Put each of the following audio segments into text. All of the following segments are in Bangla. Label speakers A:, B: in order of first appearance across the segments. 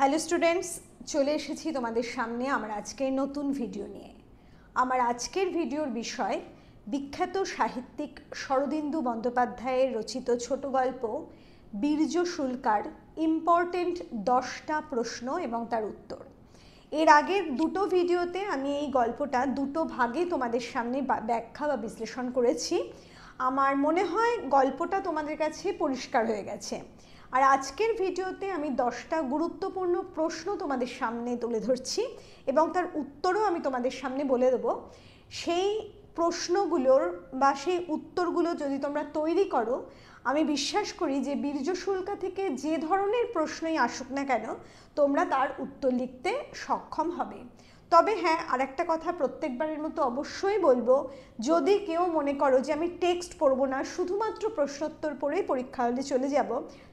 A: হ্যালো স্টুডেন্টস, চলে এসেছি তোমাদের সামনে আমার আজকের নতুন ভিডিও নিয়ে। আমার আজকের ভিডিওর বিষয় বিখ্যাত সাহিত্যিক শরদিন্দু বন্দ্যোপাধ্যায়ের রচিত ছোট গল্প বীর্য শুল্কার ইম্পর্টেন্ট 10টা প্রশ্ন এবং তার উত্তর। এর আগের দুটো ভিডিওতে আমি এই গল্পটা দুটো ভাগে তোমাদের সামনে ব্যাখ্যা বা বিশ্লেষণ করেছি। আমার মনে হয় গল্পটা তোমাদের কাছে পরিষ্কার হয়ে গেছে। আর আজকের ভিডিওতে আমি 10টা গুরুত্বপূর্ণ প্রশ্ন তোমাদের সামনে তুলে ধরছি এবং তার উত্তরও আমি তোমাদের সামনে বলে দেবো। সেই প্রশ্নগুলোর বা সেই উত্তরগুলো যদি তোমরা তৈরি করো, আমি বিশ্বাস করি যে বীর্য শুল্কা থেকে যে ধরনের প্রশ্নই আসুক না কেন তোমরা তার উত্তর লিখতে সক্ষম হবে। তবে হ্যাঁ, আরেকটা কথা প্রত্যেকবারের মতো অবশ্যই বলবো, যদি কেউ মনে করো যে আমি টেক্সট পড়বো না, শুধুমাত্র প্রশ্নোত্তর পড়েই পরীক্ষা হলে চলে যাব,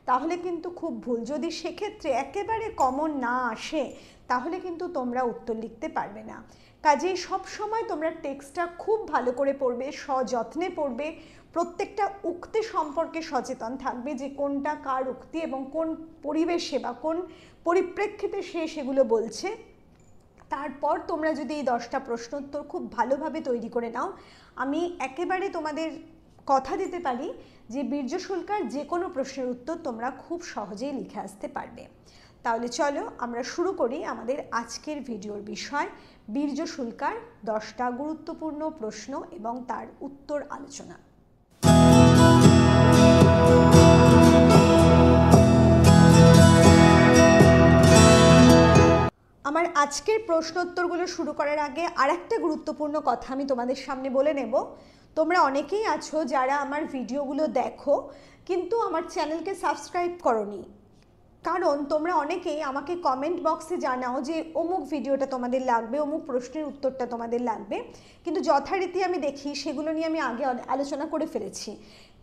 A: তাহলে কিন্তু খুব ভুল। যদি সেক্ষেত্রে একেবারে কমন না আসে তাহলে কিন্তু তোমরা উত্তর লিখতে পারবে না। কাজেই সবসময় তোমরা টেক্সটটা খুব ভালো করে পড়বে, সযত্নে পড়বে, প্রত্যেকটা উক্তি সম্পর্কে সচেতন থাকবে যে কোনটা কার উক্তি এবং কোন পরিবেশে বা কোন পরিপ্রেক্ষিতে সে সেগুলো বলছে। তারপর তোমরা যদি এই 10টা প্রশ্নোত্তর খুব ভালোভাবে তৈরি করে নাও, আমি একেবারে তোমাদের কথা দিতে পারি যে বীর্য শুল্কার যে কোনো প্রশ্নের উত্তর তোমরা খুব সহজেই লিখে আসতে পারবে। তাহলে চলো আমরা শুরু করি আমাদের আজকের ভিডিওর বিষয় বীর্য শুল্কার 10টা গুরুত্বপূর্ণ প্রশ্ন এবং তার উত্তর আলোচনা। আমার আজকের প্রশ্নোত্তরগুলো শুরু করার আগে আরেকটা গুরুত্বপূর্ণ কথা আমি তোমাদের সামনে বলে নেব। তোমরা অনেকেই আছো যারা আমার ভিডিওগুলো দেখো কিন্তু আমার চ্যানেলকে সাবস্ক্রাইব করোনি, কারণ তোমরা অনেকেই আমাকে কমেন্ট বক্সে জানাও যে অমুক ভিডিওটা তোমাদের লাগবে, অমুক প্রশ্নের উত্তরটা তোমাদের লাগবে, কিন্তু যথারীতি আমি দেখি সেগুলো নিয়ে আমি আগে আলোচনা করে ফেলেছি।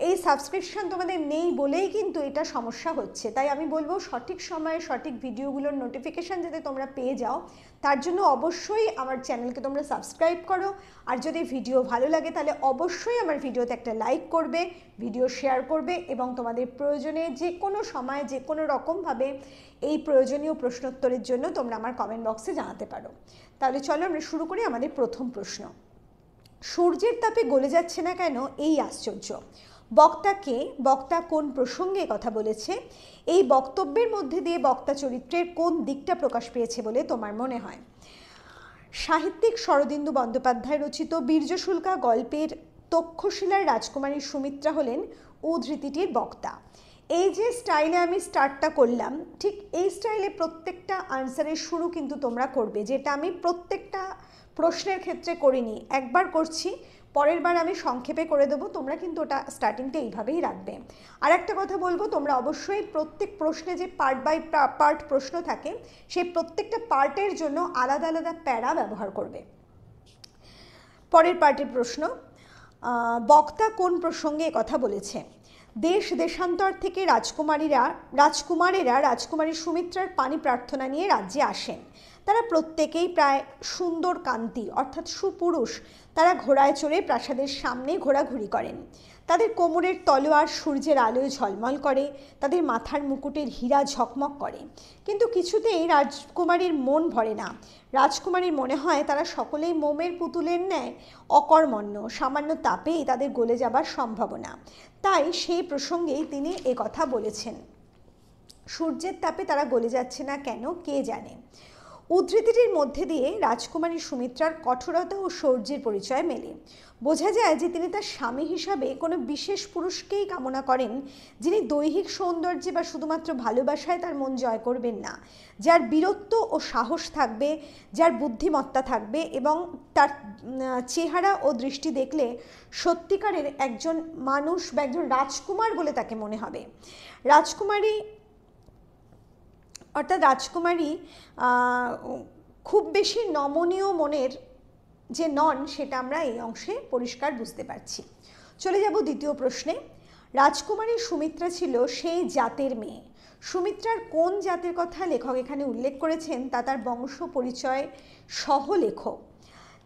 A: এই সাবস্ক্রিপশন তোমাদের নেই বলেই কিন্তু এটা সমস্যা হচ্ছে। তাই আমি বলবো সঠিক সময়ে সঠিক ভিডিওগুলোর নোটিফিকেশান যাতে তোমরা পেয়ে যাও, তার জন্য অবশ্যই আমার চ্যানেলকে তোমরা সাবস্ক্রাইব করো। আর যদি ভিডিও ভালো লাগে তাহলে অবশ্যই আমার ভিডিওতে একটা লাইক করবে, ভিডিও শেয়ার করবে এবং তোমাদের প্রয়োজনে যে কোনো সময় যে কোনো রকমভাবে এই প্রয়োজনীয় প্রশ্নোত্তরের জন্য তোমরা আমার কমেন্ট বক্সে জানাতে পারো। তাহলে চলো আমরা শুরু করি আমাদের প্রথম প্রশ্ন। সূর্যের তাপে গলে যাচ্ছে না কেন এই আশ্চর্য? বক্তা কোন প্রসঙ্গে কথা বলেছে? এই বক্তব্যের মধ্যে দিয়ে বক্তা চরিত্রের কোন দিকটা প্রকাশ পেয়েছে বলে তোমার মনে হয়? সাহিত্যিক শরদিন্দু বন্দ্যোপাধ্যায় রচিত বীর্য শুল্কা গল্পের তক্ষশিলার রাজকুমারী সুমিত্রা হলেন উদ্ধৃতিটির বক্তা। এই যে স্টাইলে আমি স্টার্টটা করলাম, ঠিক এই স্টাইলে প্রত্যেকটা আনসারের শুরু কিন্তু তোমরা করবে, যেটা আমি প্রত্যেকটা প্রশ্নের ক্ষেত্রে করিনি, একবার করছি, পরের বার আমি সংক্ষেপে করে দেবো। তোমরা কিন্তু ওটা স্টার্টিংটা এইভাবেই রাখবে। আর একটা কথা বলবো, তোমরা অবশ্যই প্রত্যেক প্রশ্নে যে পার্ট বাই পার্ট প্রশ্ন থাকে সেই প্রত্যেকটা পার্টের জন্য আলাদা আলাদা প্যারা ব্যবহার করবে। পরের পার্টের প্রশ্ন, বক্তা কোন প্রসঙ্গে কথা বলেছে? দেশ দেশান্তর থেকে রাজকুমারেরা রাজকুমারী সুমিত্রার পানি প্রার্থনা নিয়ে রাজ্যে আসেন। তারা প্রত্যেকেই প্রায় সুন্দর কান্তি অর্থাৎ সুপুরুষ। তারা ঘোড়ায় চড়ে প্রাসাদের সামনে ঘোরাঘুরি করেন। তাদের কোমরের তলোয়ার সূর্যের আলোয় ঝলমল করে, তাদের মাথার মুকুটের হীরা ঝকমক করে, কিন্তু কিছুতেই রাজকুমারীর মন ভরে না। রাজকুমারীর মনে হয় তারা সকলেই মোমের পুতুলের ন্যায় অকর্মণ্য, সামান্য তাপেই তাদের গলে যাবার সম্ভাবনা। তাই সেই প্রসঙ্গেই তিনি কথা বলেছেন। সূর্যের তাপে তারা গলে যাচ্ছে না কেন কে জানে। উদ্ধৃতিটির মধ্যে দিয়ে রাজকুমারী সুমিত্রার কঠোরতা ও শৌর্যের পরিচয় মেলে। বোঝা যায় যে তিনি তার স্বামী হিসাবে কোনো বিশেষ পুরুষকেই কামনা করেন, যিনি দৈহিক সৌন্দর্যে বা শুধুমাত্র ভালোবাসায় তার মন জয় করবেন না, যার বীরত্ব ও সাহস থাকবে, যার বুদ্ধিমত্তা থাকবে এবং তার চেহারা ও দৃষ্টি দেখলে সত্যিকারের একজন মানুষ বা একজন রাজকুমার বলে তাকে মনে হবে। রাজকুমারী খুব বেশি নমনীয় মনের যে নন সেটা আমরা এই অংশে পরিষ্কার বুঝতে পারছি। চলে যাব দ্বিতীয় প্রশ্নে। রাজকুমারী সুমিত্রা ছিল সেই জাতের মেয়ে। সুমিত্রার কোন জাতের কথা লেখক এখানে উল্লেখ করেছেন তা তার বংশ পরিচয় সহ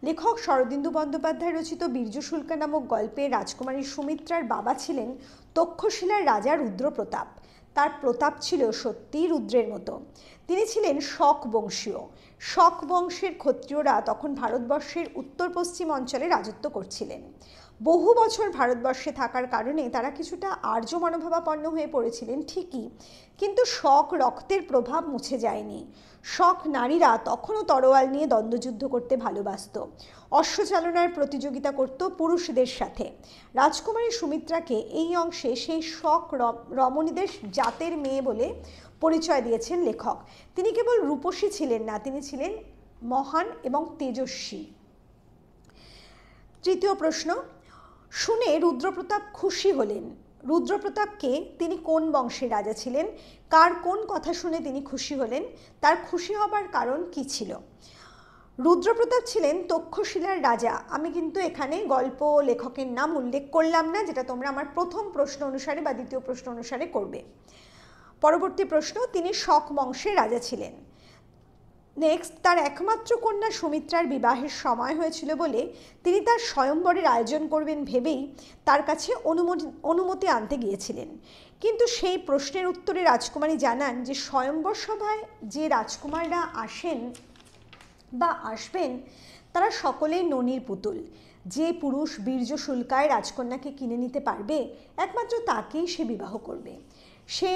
A: লেখক শরদিন্দু বন্দ্যোপাধ্যায় রচিত বীর্য শুল্কা নামক গল্পে রাজকুমারী সুমিত্রার বাবা ছিলেন তক্ষশিলার রাজা রুদ্রপ্রতাপ। তার প্রতাপ ছিল সত্যিই রুদ্রের মতো। তিনি ছিলেন শক বংশীয়। শক বংশের ক্ষত্রিয়রা তখন ভারতবর্ষের উত্তর পশ্চিম অঞ্চলে রাজত্ব করছিলেন। বহু বছর ভারতবর্ষে থাকার কারণে তারা কিছুটা আর্য মনোভাবাপন্ন হয়ে পড়েছিলেন ঠিকই, কিন্তু শক রক্তের প্রভাব মুছে যায়নি। শক নারীরা তখনও তরোয়াল নিয়ে দ্বন্দ্বযুদ্ধ করতে ভালোবাসত, অশ্বচালনার প্রতিযোগিতা করত পুরুষদের সাথে। রাজকুমারী সুমিত্রাকে এই অংশে সেই শক রমণীদের জাতের মেয়ে বলে পরিচয় দিয়েছেন লেখক। তিনি কেবল রূপসী ছিলেন না, তিনি ছিলেন মহান এবং তেজস্বী। তৃতীয় প্রশ্ন, শুনে রুদ্রপ্রতাপ খুশি হলেন। রুদ্রপ্রতাপকে তিনি কোন বংশের রাজা ছিলেন? কার কোন কথা শুনে তিনি খুশি হলেন? তার খুশি হবার কারণ কি ছিল? রুদ্রপ্রতাপ ছিলেন তক্ষশিলার রাজা। আমি কিন্তু এখানে গল্প লেখকের নাম উল্লেখ করলাম না, যেটা তোমরা আমার প্রথম প্রশ্ন অনুসারে বা দ্বিতীয় প্রশ্ন অনুসারে করবে। পরবর্তী প্রশ্ন, তিনি শক বংশের রাজা ছিলেন। নেক্সট, তার একমাত্র কন্যা সুমিত্রার বিবাহের সময় হয়েছিল বলে তিনি তার স্বয়ম্বরের আয়োজন করবেন ভেবেই তার কাছে অনুমতি আনতে গিয়েছিলেন। কিন্তু সেই প্রশ্নের উত্তরে রাজকুমারী জানান যে স্বয়ম্বর সভায় যে রাজকুমাররা আসেন বা আসবেন তারা সকলেই ননির পুতুল। যে পুরুষ বীর্য শুল্কায় রাজকন্যাকে কিনে নিতে পারবে একমাত্র তাকেই সে বিবাহ করবে, সে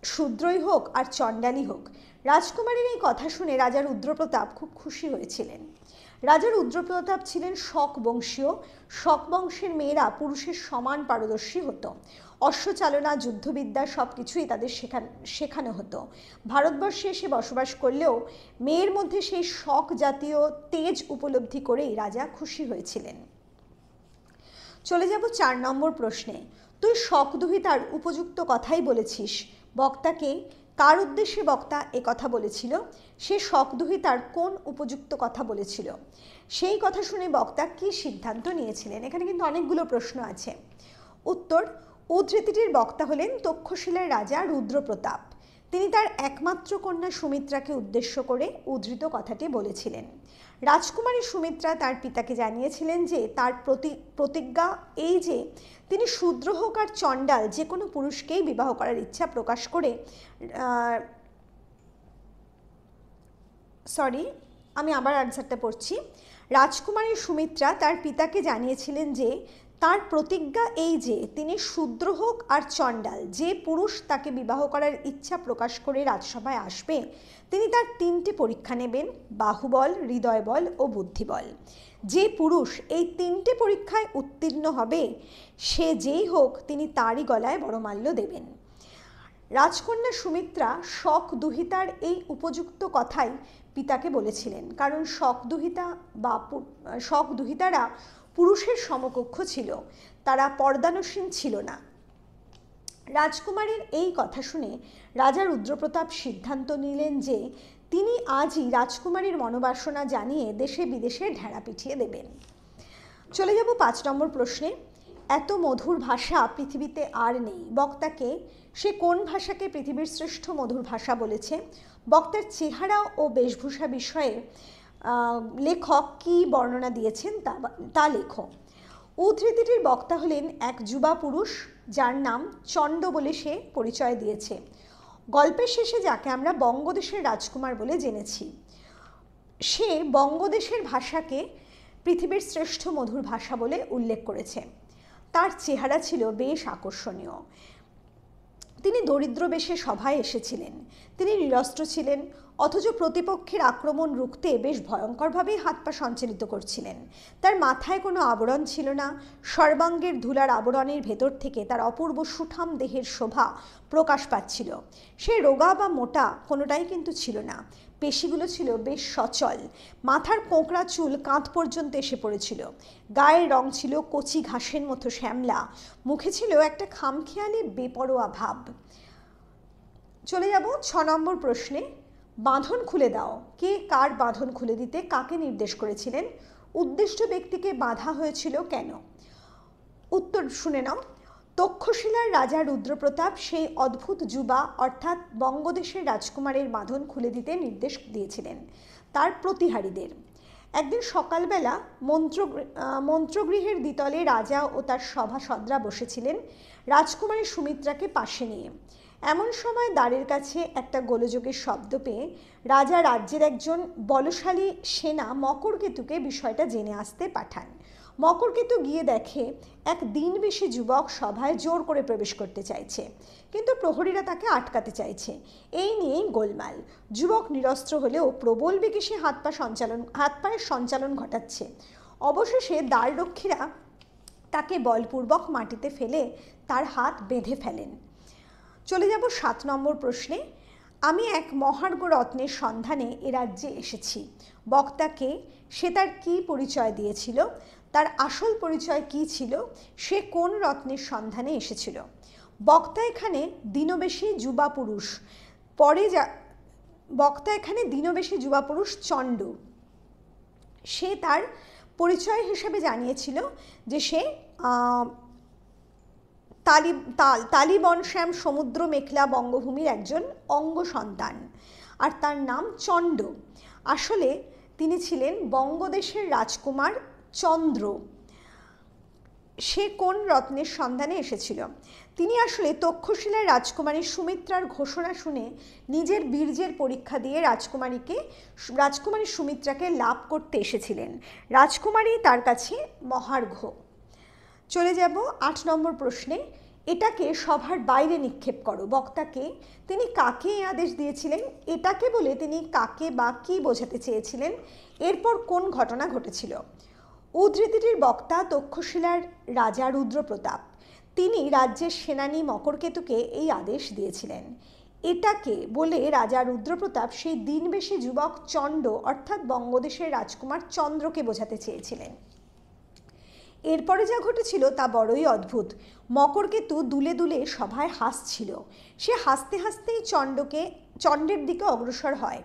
A: শূদ্রই হোক আর চণ্ডালী হোক। রাজকুমারীর এই কথা শুনে রাজা রুদ্রপ্রতাপ খুব খুশি হয়েছিলেন। রাজা রুদ্রপ্রতাপ ছিলেন শক বংশীয়। শক বংশের মেয়েরা পুরুষের সমান পারদর্শী হতো। অশ্বচালনা, যুদ্ধবিদ্যা সব কিছুই তাদের শেখানো হতো। ভারতবর্ষে এসে বসবাস করলেও মেয়ের মধ্যে সেই শক জাতীয় তেজ উপলব্ধি করেই রাজা খুশি হয়েছিলেন। চলে যাব 4 নম্বর প্রশ্নে। তুই শকদুহিতার উপযুক্ত কথাই বলেছিস। বক্তাকে কার উদ্দেশ্যে বক্তা কথা বলেছিল? সে শকদুহিতার কোন উপযুক্ত কথা বলেছিল? সেই কথা শুনে বক্তা কি সিদ্ধান্ত নিয়েছিলেন? এখানে কিন্তু অনেকগুলো প্রশ্ন আছে। উত্তর, উদ্ধৃতিটির বক্তা হলেন তক্ষশিলার রাজা রুদ্রপ্রতাপ। তিনি তার একমাত্র কন্যা সুমিত্রাকে উদ্দেশ্য করে উদ্ধৃত কথাটি বলেছিলেন। রাজকুমারী সুমিত্রা তার পিতাকে জানিয়েছিলেন যে তার প্রতিজ্ঞা এই যে তিনি শূদ্র হোক আর চণ্ডাল যে কোনো পুরুষকেই বিবাহ করার ইচ্ছা প্রকাশ করে আমি আবার আনসারটা পড়ছি। রাজকুমারী সুমিত্রা তার পিতাকে জানিয়েছিলেন যে তার প্রতিজ্ঞা এই যে তিনি শূদ্র হোক আর চণ্ডাল যে পুরুষ তাকে বিবাহ করার ইচ্ছা প্রকাশ করে রাজসভায় আসবে তিনি তার 3টে পরীক্ষা নেবেন, বাহুবল, হৃদয়বল ও বুদ্ধিবল। যে পুরুষ এই 3টে পরীক্ষায় উত্তীর্ণ হবে সে যেই হোক তিনি তারই গলায় বড়মাল্য দেবেন। রাজকন্যা সুমিত্রা শকদুহিতার এই উপযুক্ত কথাই পিতাকে বলেছিলেন, কারণ শকদুহিতারা পুরুষের সমকক্ষ ছিল, তারা পর্দানসীন ছিল না। রাজকুমারীর এই কথা শুনে রাজা রুদ্রপ্রতাপ সিদ্ধান্ত নিলেন যে তিনি আজই রাজকুমারীর মনোবাসনা জানিয়ে দেশে বিদেশে ঢেঁড়া পিটিয়ে দেবেন। চলে যাব 5 নম্বর প্রশ্নে। এত মধুর ভাষা পৃথিবীতে আর নেই। বক্তাকে সে কোন ভাষাকে পৃথিবীর শ্রেষ্ঠ মধুর ভাষা বলেছে? বক্তার চেহারা ও বেশভূষা বিষয়ে লেখক কি বর্ণনা দিয়েছেন তা লেখো। উদ্ধৃতিটির বক্তা হলেন এক যুবা পুরুষ যার নাম চণ্ড বলে সে পরিচয় দিয়েছে। গল্পের শেষে যাকে আমরা বঙ্গদেশের রাজকুমার বলে জেনেছি, সে বঙ্গদেশের ভাষাকে পৃথিবীর শ্রেষ্ঠ মধুর ভাষা বলে উল্লেখ করেছে। তার চেহারা ছিল বেশ আকর্ষণীয়। তিনি দরিদ্র বেশে সভায় এসেছিলেন। তিনি নিরস্ত্র ছিলেন, অথচ প্রতিপক্ষের আক্রমণ রুখতে বেশ ভয়ঙ্করভাবেই হাত পা সঞ্চালিত করছিলেন। তার মাথায় কোনো আবরণ ছিল না। সর্বাঙ্গের ধুলার আবরণের ভেতর থেকে তার অপূর্ব সুঠাম দেহের শোভা প্রকাশ পাচ্ছিল। সে রোগা বা মোটা কোনোটাই কিন্তু ছিল না। পেশিগুলো ছিল বেশ সচল। মাথার কোঁকড়া চুল কাঁধ পর্যন্ত এসে পড়েছিল। গায়ের রং ছিল কচি ঘাসের মতো শ্যামলা। মুখে ছিল একটা খামখেয়ালি বেপরোয়া ভাব। চলে যাব 6 নম্বর প্রশ্নে। বাঁধন খুলে দাও। কে কার বাঁধন খুলে দিতে কাকে নির্দেশ করেছিলেন? উদ্দিষ্ট ব্যক্তিকে বাঁধা হয়েছিল কেন? উত্তর শুনে নাও। তক্ষশিলার রাজা রুদ্রপ্রতাপ সেই অদ্ভুত যুবা অর্থাৎ বঙ্গদেশের রাজকুমারের বাঁধন খুলে দিতে নির্দেশ দিয়েছিলেন তার প্রতিহারীদের। একদিন সকালবেলা মন্ত্রগৃহের দ্বিতলে রাজা ও তার সভাসদরা বসেছিলেন রাজকুমারী সুমিত্রাকে পাশে নিয়ে। এমন সময় দ্বারের কাছে একটা গোলযোগের শব্দ পেয়ে রাজা রাজ্যের একজন বলশালী সেনা মকরকেতুকে বিষয়টা জেনে আসতে পাঠান। মকরকেতু গিয়ে দেখে এক দিনবেশী যুবক সভায় জোর করে প্রবেশ করতে চাইছে, কিন্তু প্রহরীরা তাকে আটকাতে চাইছে। এই নিয়েই গোলমাল। যুবক নিরস্ত্র হলেও প্রবল বেগে সে হাত পায়ের সঞ্চালন ঘটাচ্ছে। অবশেষে দ্বাররক্ষীরা তাকে বলপূর্বক মাটিতে ফেলে তার হাত বেঁধে ফেলেন। চলে যাব 7 নম্বর প্রশ্নে। আমি এক মহার্ঘ রত্নের সন্ধানে এ রাজ্যে এসেছি। বক্তাকে, সে তার কী পরিচয় দিয়েছিল, তার আসল পরিচয় কী ছিল, সে কোন রত্নের সন্ধানে এসেছিল? বক্তা এখানে দিনবেশী যুবা পুরুষ চণ্ড। সে তার পরিচয় হিসেবে জানিয়েছিল যে সে তালিবনশ্যাম সমুদ্র মেখলা বঙ্গভূমির একজন অঙ্গ সন্তান, আর তার নাম চণ্ড। আসলে তিনি ছিলেন বঙ্গদেশের রাজকুমার চন্দ্র। সে কোন রত্নের সন্ধানে এসেছিল? তিনি আসলে তক্ষশিলার রাজকুমারী সুমিত্রার ঘোষণা শুনে নিজের বীর্যের পরীক্ষা দিয়ে রাজকুমারী সুমিত্রাকে লাভ করতে এসেছিলেন। রাজকুমারী তার কাছে মহার্ঘ। চলে যাব 8 নম্বর প্রশ্নে। এটাকে সভার বাইরে নিক্ষেপ করো। বক্তাকে, তিনি কাকে এই আদেশ দিয়েছিলেন? এটাকে বলে তিনি কাকে বা কী বোঝাতে চেয়েছিলেন? এরপর কোন ঘটনা ঘটেছিল? উদ্ধৃতিটির বক্তা তক্ষশিলার রাজা রুদ্রপ্রতাপ। তিনি রাজ্যের সেনানী মকরকেতুকে এই আদেশ দিয়েছিলেন। এটাকে বলে রাজা রুদ্রপ্রতাপ সেই দিনবেশী যুবক চণ্ড অর্থাৎ বঙ্গদেশের রাজকুমার চন্দ্রকে বোঝাতে চেয়েছিলেন। এরপরে যা ঘটেছিল তা বড়ই অদ্ভুত। মকরকেতু দুলে দুলে সভায় হাসছিল। সে হাসতে হাসতেই চণ্ডের দিকে অগ্রসর হয়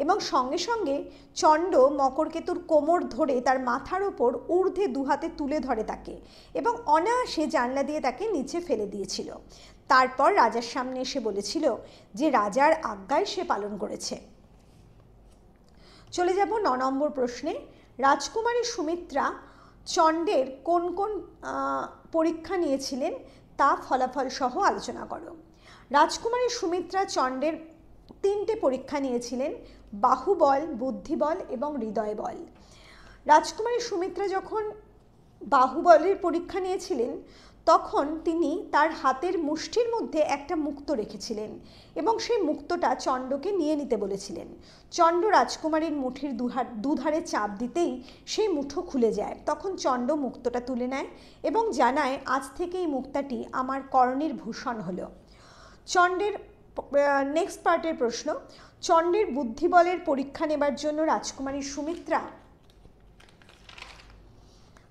A: এবং সঙ্গে সঙ্গে চণ্ড মকরকেতুর কোমর ধরে তার মাথার ওপর ঊর্ধ্বে দুহাতে তুলে ধরে তাকে এবং অনায়াসে জানলা দিয়ে তাকে নিচে ফেলে দিয়েছিল। তারপর রাজার সামনে এসে বলেছিল যে রাজার আজ্ঞায় সে পালন করেছে। চলে যাব 9 নম্বর প্রশ্নে। রাজকুমারী সুমিত্রা চণ্ডের কোন কোন পরীক্ষা নিয়েছিলেন তা ফলাফল সহ আলোচনা করো। রাজকুমারী সুমিত্রা চণ্ডের 3টে পরীক্ষা নিয়েছিলেন: বাহুবল, বুদ্ধিবল এবং হৃদয় বল। রাজকুমারী সুমিত্রা যখন বাহুবলের পরীক্ষা নিয়েছিলেন তখন তিনি তার হাতের মুষ্টির মধ্যে একটা মুক্তো রেখেছিলেন এবং সেই মুক্তোটা চণ্ডকে নিয়ে নিতে বলেছিলেন। চণ্ড রাজকুমারীর মুঠির দুধারে চাপ দিতেই সেই মুঠো খুলে যায়। তখন চণ্ড মুক্তোটা তুলে নেয় এবং জানায়, আজ থেকে এই মুক্তাটি আমার কর্ণের ভূষণ হলো। চণ্ডের নেক্সট পার্টের প্রশ্ন। চণ্ডের বুদ্ধিবলের পরীক্ষা নেবার জন্য রাজকুমারী সুমিত্রা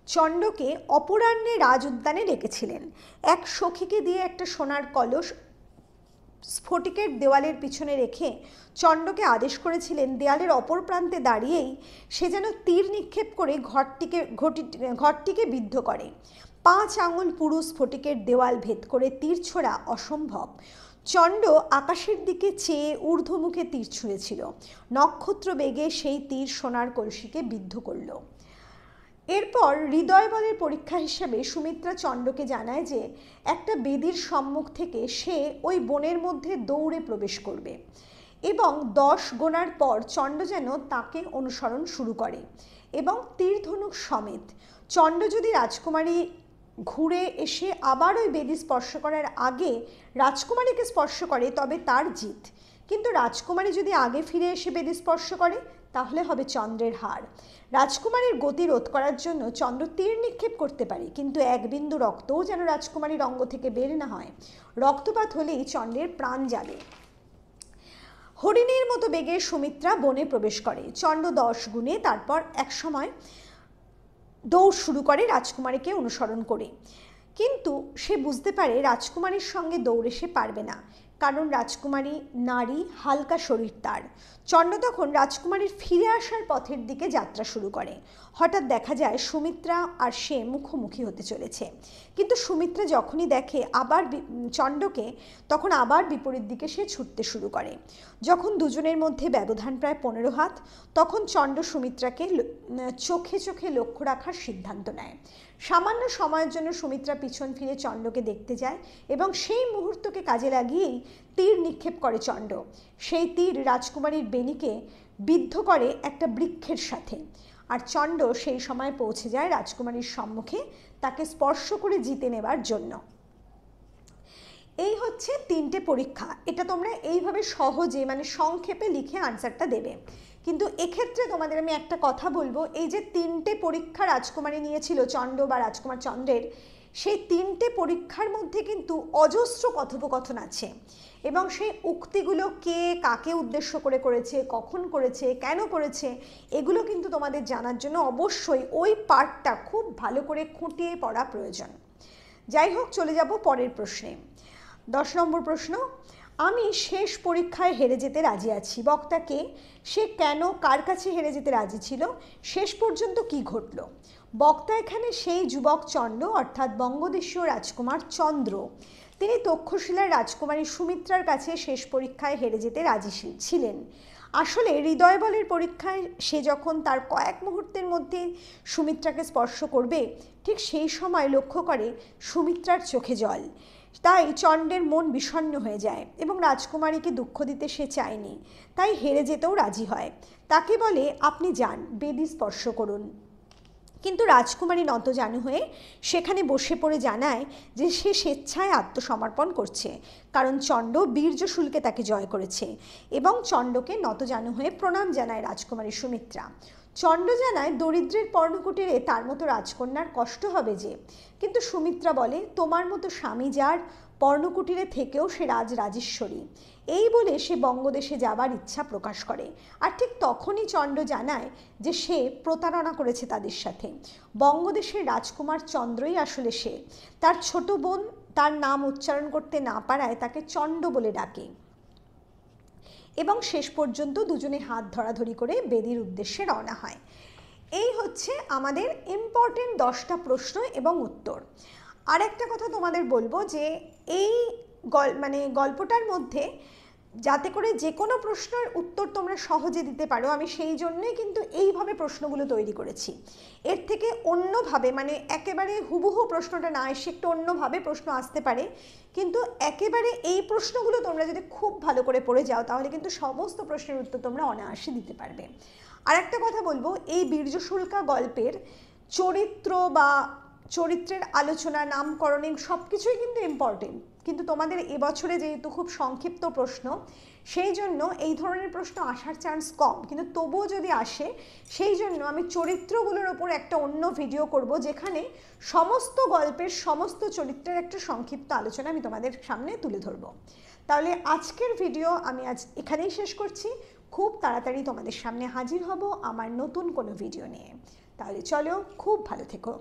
A: চণ্ডকে অপরাহ্নে রাজ উদ্যানে ডেকেছিলেন। এক সখীকে দিয়ে একটা সোনার কলস স্ফটিকের দেওয়ালের পিছনে রেখে চণ্ডকে আদেশ করেছিলেন দেয়ালের অপর প্রান্তে দাঁড়িয়েই সে যেন তীর নিক্ষেপ করে ঘরটিকে বিদ্ধ করে। 5 আঙুল পুরু স্ফটিকের দেওয়াল ভেদ করে তীর ছোড়া অসম্ভব। চণ্ড আকাশের দিকে চেয়ে ঊর্ধ্বমুখে তীর ছুঁড়েছিল। নক্ষত্র বেগে সেই তীর সোনার কলসিকে বিদ্ধ করল। এরপর হৃদয় বলের পরীক্ষা হিসেবে সুমিত্রা চণ্ডকে জানায় যে একটা বেদির সম্মুখ থেকে সে ওই বনের মধ্যে দৌড়ে প্রবেশ করবে এবং 10 গোনার পর চণ্ড যেন তাকে অনুসরণ শুরু করে এবং তীর ধনুক সমেত। চণ্ড যদি রাজকুমারী ঘুরে এসে আবার ওই বেদি স্পর্শ করার আগে রাজকুমারীকে স্পর্শ করে তবে তার জিত, কিন্তু রাজকুমারী যদি আগে ফিরে এসে বেদি স্পর্শ করে তাহলে হবে চন্দ্রের হার। রাজকুমারীর গতি রোধ করার জন্য চন্দ্র তীর নিক্ষেপ করতে পারে, কিন্তু এক বিন্দু রক্তও যেন রাজকুমারীর অঙ্গ থেকে বের না হয়। রক্তপাত হলেই চন্দ্রের প্রাণ যাবে। হরিণের মতো বেগে সুমিত্রা বনে প্রবেশ করে। চণ্ড 10 গুণে তারপর এক সময় দৌড় শুরু করে রাজকুমারীকে অনুসরণ করে, কিন্তু সে বুঝতে পারে রাজকুমারীর সঙ্গে দৌড়ে সে পারবে না, কারণ রাজকুমারী নারী, হালকা শরীর তার। চণ্ড তখন রাজকুমারীর ফিরে আসার পথের দিকে যাত্রা শুরু করে। হঠাৎ দেখা যায় সুমিত্রা আর সে মুখোমুখি হতে চলেছে, কিন্তু সুমিত্রা যখনই দেখে চণ্ডকে তখন আবার বিপরীত দিকে সে ছুটতে শুরু করে। যখন দুজনের মধ্যে ব্যবধান প্রায় 15 হাত, তখন চণ্ড সুমিত্রাকে চোখে চোখে লক্ষ্য রাখার সিদ্ধান্ত নেয়। সামান্য সময়ের জন্য সুমিত্রা পিছন ফিরে চণ্ডকে দেখতে যায় এবং সেই মুহূর্তকে কাজে লাগিয়েই তীর নিক্ষেপ করে চণ্ড। সেই তীর রাজকুমারীর বেণীকে বিদ্ধ করে একটা বৃক্ষের সাথে, আর চণ্ড সেই সময় পৌঁছে যায় রাজকুমারীর সম্মুখে তাকে স্পর্শ করে জিতে নেবার জন্য। এই হচ্ছে 3টে পরীক্ষা। এটা তোমরা এইভাবে সহজে মানে সংক্ষেপে লিখে আনসারটা দেবে। কিন্তু এক্ষেত্রে তোমাদের আমি একটা কথা বলবো, এই যে 3টে পরীক্ষা রাজকুমারী নিয়েছিল চণ্ড বা রাজকুমার চন্দ্রের, সেই 3টে পরীক্ষার মধ্যে কিন্তু অজস্র কথোপকথন আছে এবং সেই উক্তিগুলো কে কাকে উদ্দেশ্য করে করেছে, কখন করেছে, কেন করেছে, এগুলো কিন্তু তোমাদের জানার জন্য অবশ্যই ওই পার্টটা খুব ভালো করে খুঁটিয়ে পড়া প্রয়োজন। যাই হোক, চলে যাব পরের প্রশ্নে। 10 নম্বর প্রশ্ন, আমি শেষ পরীক্ষায় হেরে যেতে রাজি আছি। বক্তাকে সে কেন কার কাছে হেরে যেতে রাজি ছিল, শেষ পর্যন্ত কি ঘটল? বক্তা এখানে সেই যুবক চণ্ড অর্থাৎ বঙ্গদেশীয় রাজকুমার চন্দ্র, তিনি তক্ষশিলার রাজকুমারী সুমিত্রার কাছে শেষ পরীক্ষায় হেরে যেতে রাজি ছিলেন। আসলে হৃদয় বলের পরীক্ষায় সে যখন তার কয়েক মুহূর্তের মধ্যে সুমিত্রাকে স্পর্শ করবে, ঠিক সেই সময় লক্ষ্য করে সুমিত্রার চোখে জল। তাই চণ্ডের মন বিষণ্ণ হয়ে যায় এবং রাজকুমারীকে দুঃখ দিতে সে চায়নি, তাই হেরে যেতেও রাজি হয়। তাকে বলে, আপনি যান, বেদী স্পর্শ করুন। কিন্তু রাজকুমারী নতজানু হয়ে সেখানে বসে পড়ে জানায় যে সে স্বেচ্ছায় আত্মসমর্পণ করছে, কারণ চণ্ড বীর্যশুলকে তাকে জয় করেছে। এবং চণ্ডকে নতজানু হয়ে প্রণাম জানায় রাজকুমারী সুমিত্রা। চণ্ড জানায় দরিদ্রের পর্ণকুটিরে তার মতো রাজকন্যার কষ্ট হবে যে, কিন্তু সুমিত্রা বলে, তোমার মতো স্বামী যার, পর্ণকুটিরে থেকেও সে রাজরাজেশ্বরী। এই বলে সে বঙ্গদেশে যাবার ইচ্ছা প্রকাশ করে। আর ঠিক তখনই চণ্ড জানায় যে সে প্রতারণা করেছে তাদের সাথে। বঙ্গদেশের রাজকুমার চন্দ্রই আসলে সে। তার ছোট বোন তার নাম উচ্চারণ করতে না পারায় তাকে চণ্ড বলে ডাকে। এবং শেষ পর্যন্ত দুজনে হাত ধরাধরি করে বেদীর উদ্দেশ্যে রওনা হয়। এই হচ্ছে আমাদের ইম্পর্টেন্ট 10টা প্রশ্ন এবং উত্তর। আর একটা কথা তোমাদের বলবো যে এই গল্পটার মধ্যে যাতে করে যে কোনো প্রশ্নের উত্তর তোমরা সহজে দিতে পারো, আমি সেই জন্যই কিন্তু এইভাবে প্রশ্নগুলো তৈরি করেছি। এর থেকে অন্যভাবে মানে একেবারে হুবহু প্রশ্নটা না এসে একটু অন্যভাবে প্রশ্ন আসতে পারে, কিন্তু একেবারে এই প্রশ্নগুলো তোমরা যদি খুব ভালো করে পড়ে যাও তাহলে কিন্তু সমস্ত প্রশ্নের উত্তর তোমরা অনায়াসে দিতে পারবে। আর একটা কথা বলবো, এই বীর্যশুল্কা গল্পের চরিত্র বা চরিত্রের আলোচনা, নামকরণিং সব কিছুই কিন্তু ইম্পর্টেন্ট, কিন্তু তোমাদের এবছরে যেহেতু খুব সংক্ষিপ্ত প্রশ্ন, সেই জন্য এই ধরনের প্রশ্ন আসার চান্স কম, কিন্তু তবুও যদি আসে সেই জন্য আমি চরিত্রগুলোর ওপর একটা অন্য ভিডিও করব, যেখানে সমস্ত গল্পের সমস্ত চরিত্রের একটা সংক্ষিপ্ত আলোচনা আমি তোমাদের সামনে তুলে ধরব। তাহলে আজকের ভিডিও আমি আজ এখানেই শেষ করছি। খুব তাড়াতাড়ি তোমাদের সামনে হাজির হব আমার নতুন কোনো ভিডিও নিয়ে। তাহলে চলো, খুব ভালো থেকো।